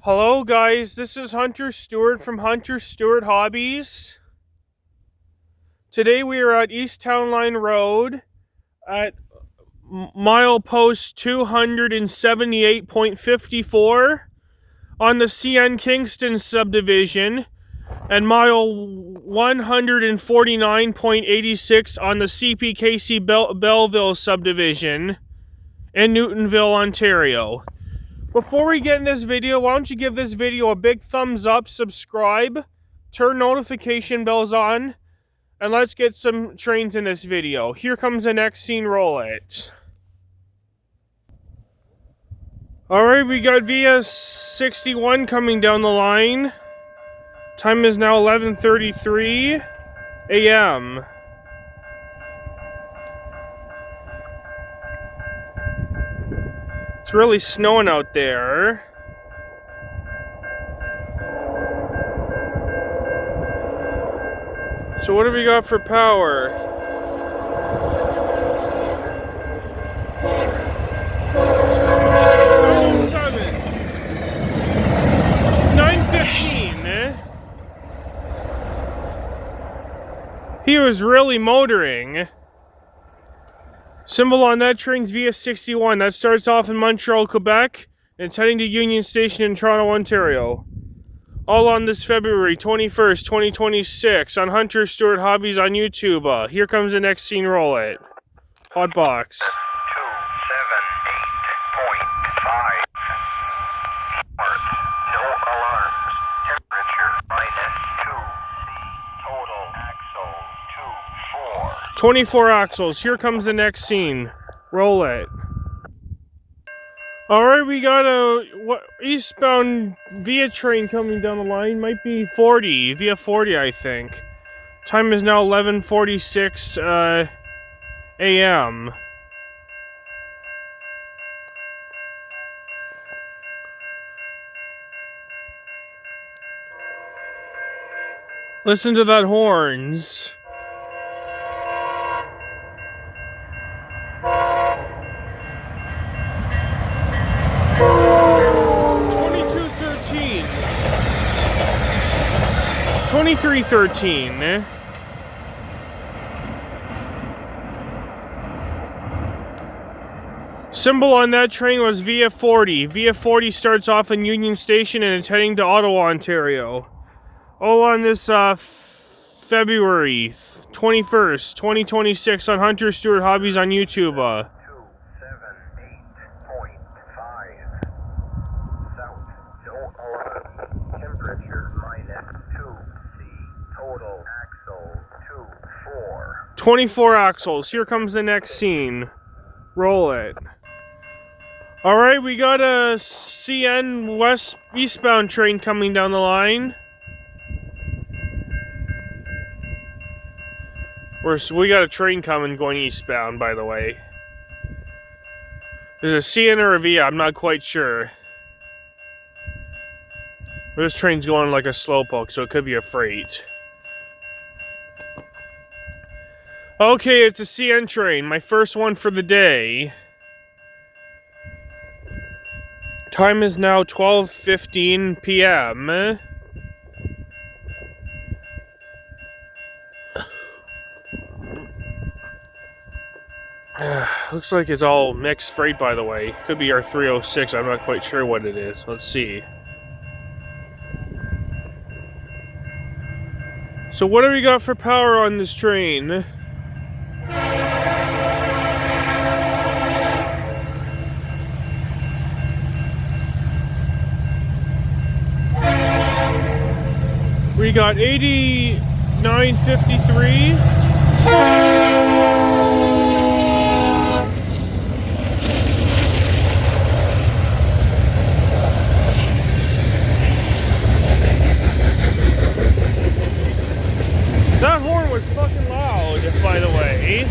Hello guys, this is Hunter Stewart from Hunter Stewart Hobbies. Today we are at East Townline Road at milepost 278.54 on the CN Kingston subdivision and mile 149.86 on the CPKC Belleville subdivision in Newtonville, Ontario. Before we get in this video, why don't you give this video a big thumbs up, subscribe, turn notification bells on, and let's get some trains in this video. Here comes the next scene, roll it. Alright, we got via 61 coming down the line. Time is now 11:33 a.m. It's really snowing out there. So what do we got for power? Oh, 9:15. He was really motoring. Symbol on that train's via 61. That starts off in Montreal, Quebec, and it's heading to Union Station in Toronto, Ontario. All on this February 21st, 2026 on Hunter Stewart Hobbies on YouTube. Here comes the next scene, roll it. Hot box. 278.5. No alarms. Temperature -2 C. Total axle 24. 24 axles. Here comes the next scene. Roll it. Alright, we got a eastbound via train coming down the line. Might be 40. Via 40, I think. Time is now 11:46 a.m. Listen to that horns. $23.13. Symbol on that train was via 40. Via 40 starts off in Union Station and it's heading to Ottawa, Ontario. All on this February 21st, 2026 on Hunter Stewart Hobbies on YouTube. 278.5. South. No alarms. Temperature -2 C. Total axle 24. 24 axles. Here comes the next scene. Roll it. Alright, we got a CN eastbound train coming down the line. We got a train coming going eastbound, by the way. There's a CN or a VIA, I'm not quite sure. This train's going like a slowpoke, so it could be a freight. Okay, it's a CN train, my first one for the day. Time is now 12:15 p.m. Looks like it's all mixed freight, by the way. Could be our 306, I'm not quite sure what it is. Let's see. So what do we got for power on this train? We got 89.53. That horn was fucking loud, by the way.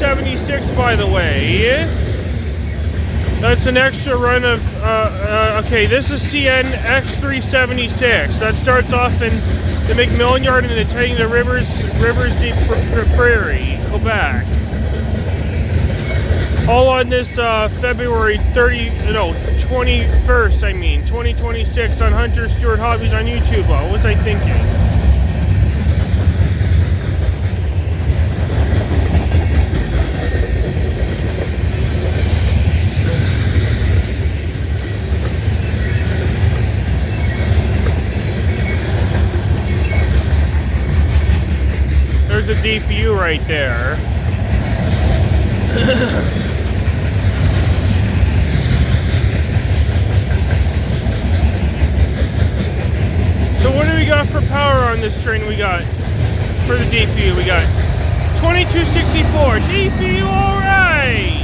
X376, by the way. That's an extra run of, okay, this is CN X376. That starts off in the McMillan Yard and it's heading to Rivers Deep Prairie, Quebec. All on this February 21st, 2026 on Hunter Stewart Hobbies on YouTube. What was I thinking? There's a deep view right there. So what do we got for power on this train? We got, for the DPU, we got 2264. DPU, alright!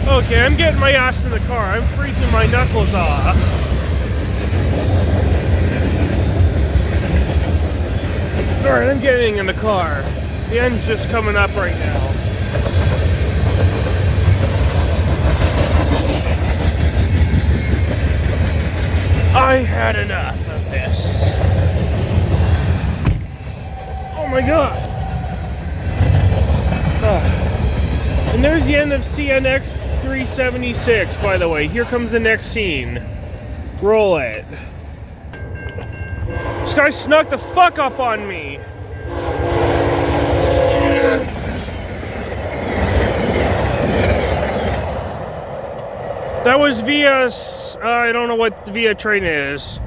Okay, I'm getting my ass in the car. I'm freezing my knuckles off. Alright, I'm getting in the car. The end's just coming up right now. I had enough of this. Oh my god. And there's the end of CNX 376, by the way. Here comes the next scene. Roll it. This guy snuck the fuck up on me. That was via, I don't know what the via train is.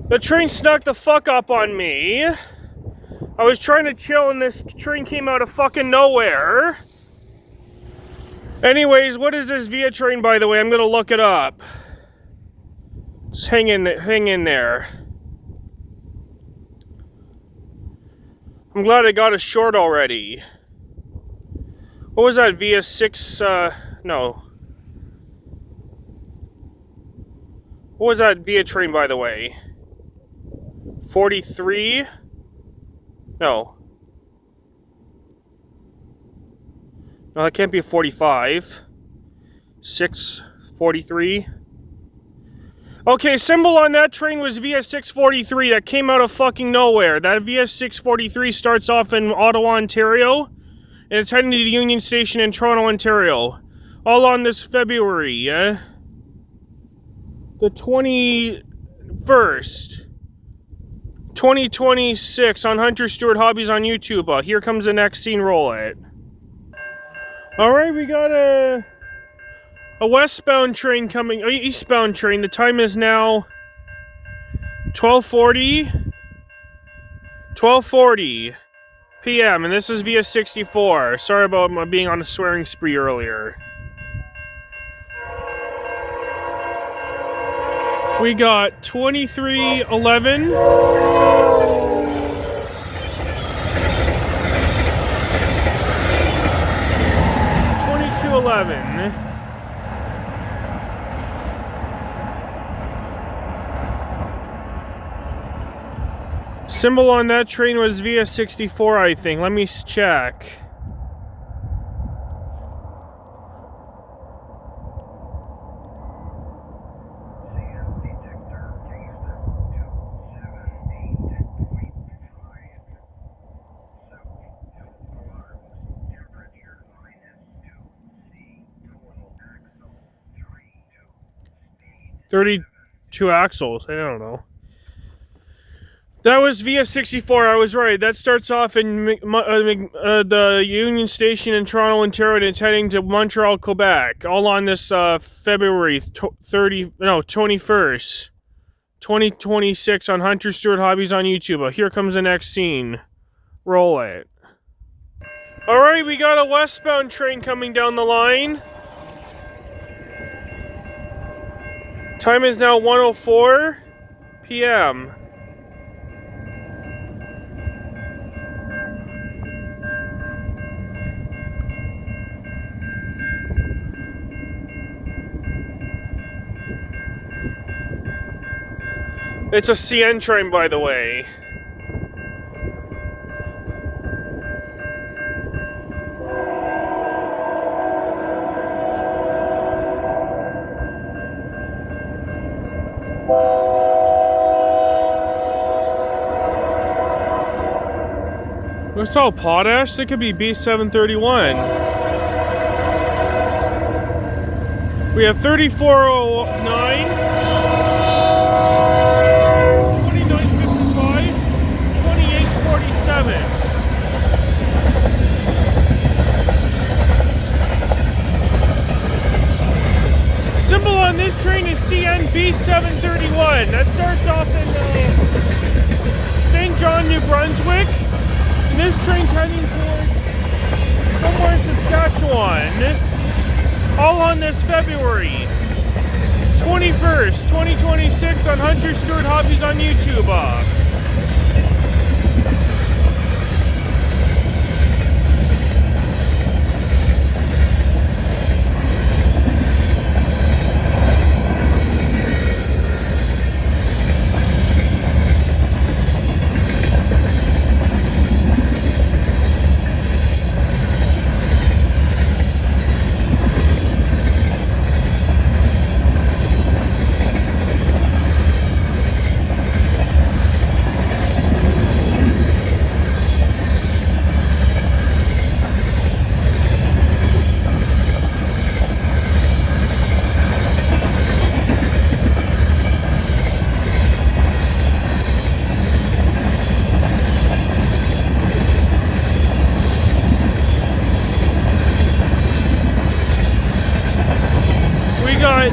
The train snuck the fuck up on me. I was trying to chill and this train came out of fucking nowhere. Anyways, what is this via train, by the way? I'm gonna look it up. Just hang in there. I'm glad I got a short already. What was that, via 6, no. What was that via train, by the way? 43? No. No, that can't be a 45. 643. Okay, symbol on that train was VS 643. That came out of fucking nowhere. That VS 643 starts off in Ottawa, Ontario, and it's heading to the Union Station in Toronto, Ontario. All on this February, yeah? The 21st. 2026 on Hunter Stewart Hobbies on YouTube. Here comes the next scene, roll it. Alright, we got a westbound train coming, eastbound train. The time is now 12:40 p.m. and this is via 64. Sorry about my being on a swearing spree earlier. We got 2311. 2211. Symbol on that train was via 64, I think. Let me check. 2 axles. I don't know. That was via 64. I was right. That starts off in the Union Station in Toronto, Ontario, and it's heading to Montreal, Quebec. All on this February 21st, 2026 on Hunter Stewart Hobbies on YouTube. Here comes the next scene. Roll it. Alright, we got a westbound train coming down the line. Time is now 1:04 p.m. It's a CN train, by the way. It's all potash. That could be B731. We have 3409, 2955, 2847. Symbol on this train is CN B731. That starts off in St. John, New Brunswick. And this train's heading towards somewhere in Saskatchewan. All on this February 21st, 2026 on Hunter Stewart Hobbies on YouTube. We got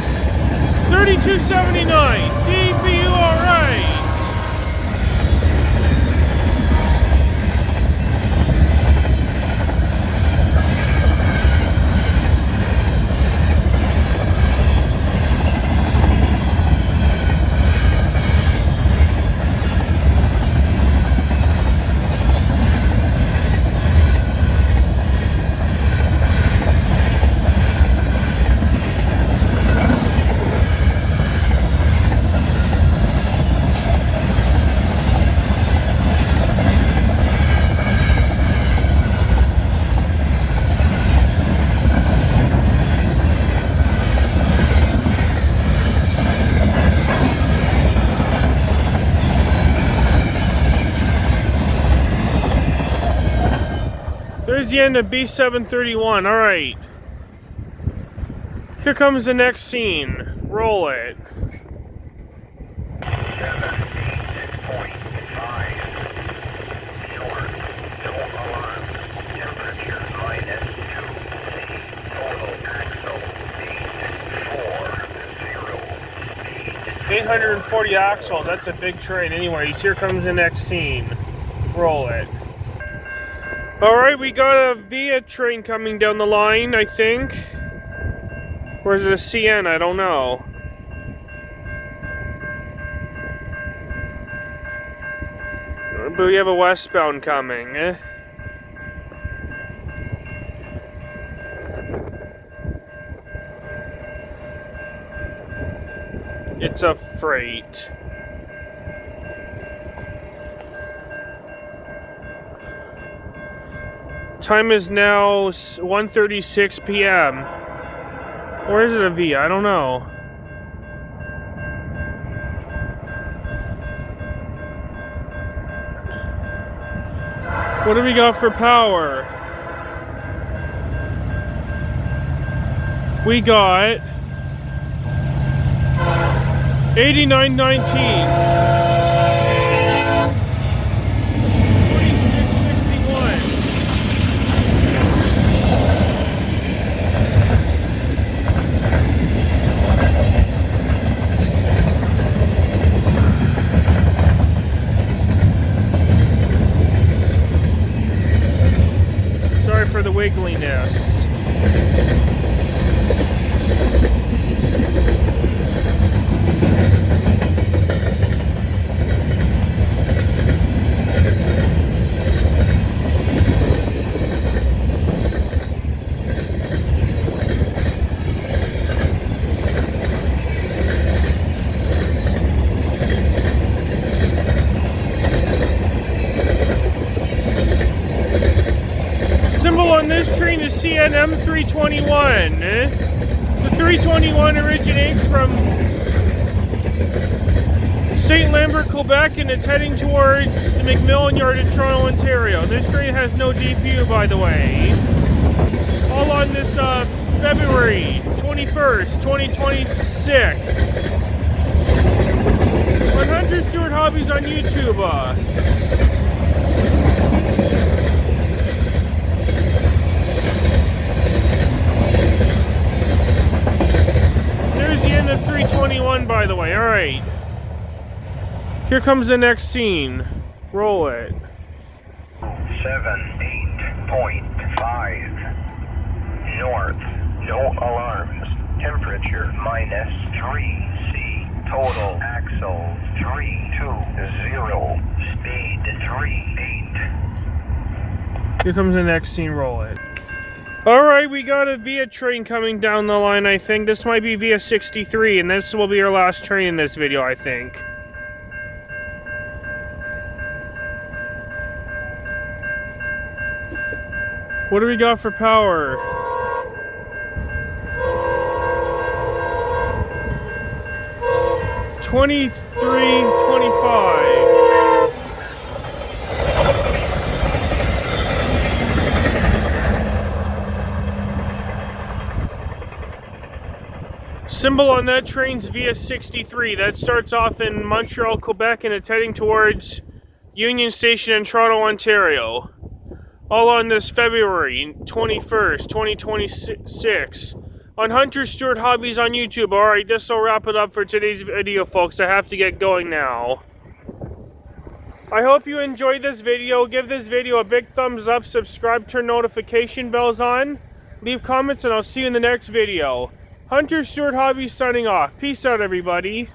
3279. DBU, all right. There's the end of B731. All right. Here comes the next scene. Roll it. 17.5. Short. No alarm. Temperature -2°C. Total axle 840. 840 axles. That's a big train. Anyways, here comes the next scene. Roll it. Alright, we got a VIA train coming down the line, I think. Or is it a CN? I don't know. But we have a westbound coming. It's a freight. Time is now 1:36 p.m. Or is it a V? I don't know. What do we got for power? We got $89.19. Sorry for the wiggliness. Symbol on this train is CNM 321. The 321 originates from St. Lambert, Quebec, and it's heading towards the McMillan Yard in Toronto, Ontario. This train has no DPU, by the way. All on this February 21st, 2026. On Hunter Stewart Hobbies on YouTube. There's the end of 321, by the way. Alright. Here comes the next scene. Roll it. 78.5 north, no alarms, temperature -3C, total axle 320, speed 38. Here comes the next scene. Roll it. Alright, we got a Via train coming down the line, I think. This might be Via 63, and this will be our last train in this video, I think. What do we got for power? $23.25. Symbol on that train's Via 63. That starts off in Montreal, Quebec, and it's heading towards Union Station in Toronto, Ontario. All on this February 21st, 2026. On Hunter Stewart Hobbies on YouTube. Alright, this will wrap it up for today's video, folks. I have to get going now. I hope you enjoyed this video. Give this video a big thumbs up. Subscribe, turn notification bells on. Leave comments, and I'll see you in the next video. Hunter Stewart Hobbies signing off. Peace out, everybody.